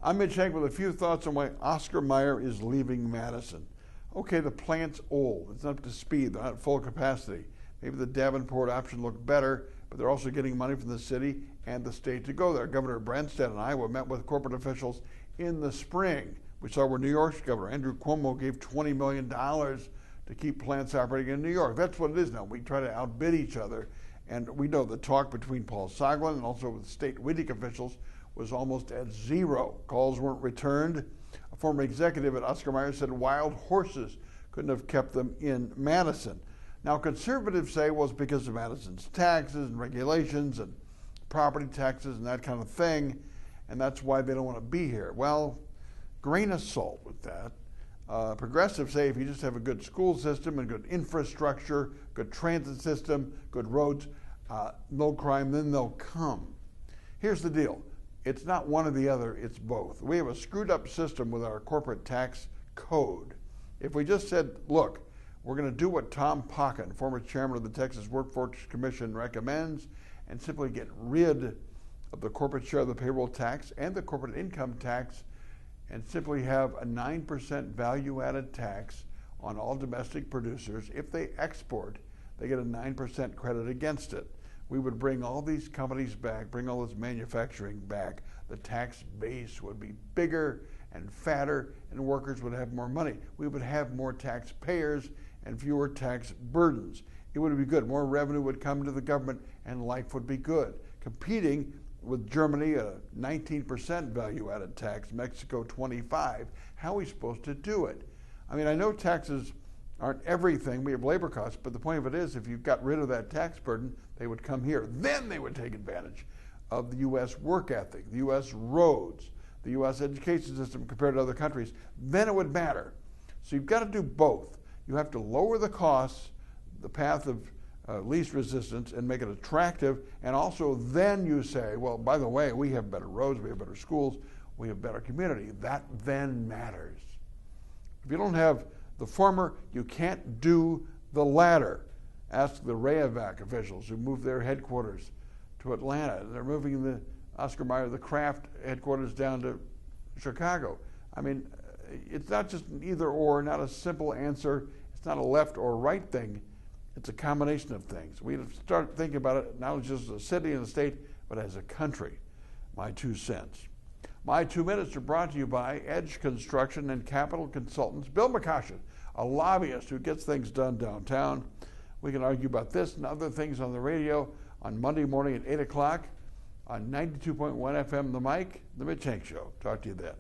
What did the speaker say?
I'm Mitch Henck with a few thoughts on why Oscar Mayer is leaving Madison. Okay, the plant's old. It's not up to speed. They're not at full capacity. Maybe the Davenport option looked better, but they're also getting money from the city and the state to go there. Governor Branstad in Iowa met with corporate officials in the spring. We saw where New York's governor, Andrew Cuomo, gave $20 million to keep plants operating in New York. That's what it is now. We try to outbid each other. And we know the talk between Paul Soglin and also with state WIDIC officials was almost at zero. Calls weren't returned. A former executive at Oscar Mayer said wild horses couldn't have kept them in Madison. Now, conservatives say, well, it's because of Madison's taxes and regulations and property taxes and that kind of thing, and that's why they don't want to be here. Well, grain of salt with that. Progressives say if you just have a good school system and good infrastructure, good transit system, good roads, no crime, then they'll come. Here's the deal. It's not one or the other, it's both. We have a screwed up system with our corporate tax code. If we just said, look, we're going to do what Tom Pocken, former chairman of the Texas Workforce Commission, recommends and simply get rid of the corporate share of the payroll tax and the corporate income tax and simply have a 9% value-added tax on all domestic producers. If they export, they get a 9% credit against it. We would bring all these companies back, bring all this manufacturing back. The tax base would be bigger and fatter, and workers would have more money. We would have more taxpayers and fewer tax burdens. It would be good. More revenue would come to the government, and life would be good. Competing with Germany, a 19% value-added tax, Mexico 25%. How are we supposed to do it? I mean, I know taxes aren't everything. We have labor costs, but the point of it is if you got rid of that tax burden, they would come here. Then they would take advantage of the U.S. work ethic, the U.S. roads, the U.S. education system compared to other countries. Then it would matter. So you've got to do both. You have to lower the costs, the path of least resistance, and make it attractive, and also then you say, well, by the way, we have better roads, we have better schools, we have better community. That then matters. If you don't have the former, you can't do the latter. Ask the Rayovac officials who moved their headquarters to Atlanta. They're moving the Oscar Mayer, the Kraft headquarters down to Chicago. I mean, it's not just an either or, not a simple answer. It's not a left or right thing. It's a combination of things. We have to start thinking about it not just as a city and a state, but as a country. My 2 cents. My 2 minutes are brought to you by Edge Construction and Capital Consultants. Bill McCoshen, a lobbyist who gets things done downtown. We can argue about this and other things on the radio on Monday morning at 8 o'clock on 92.1 FM The Mic, The Mitch Henck Show. Talk to you then.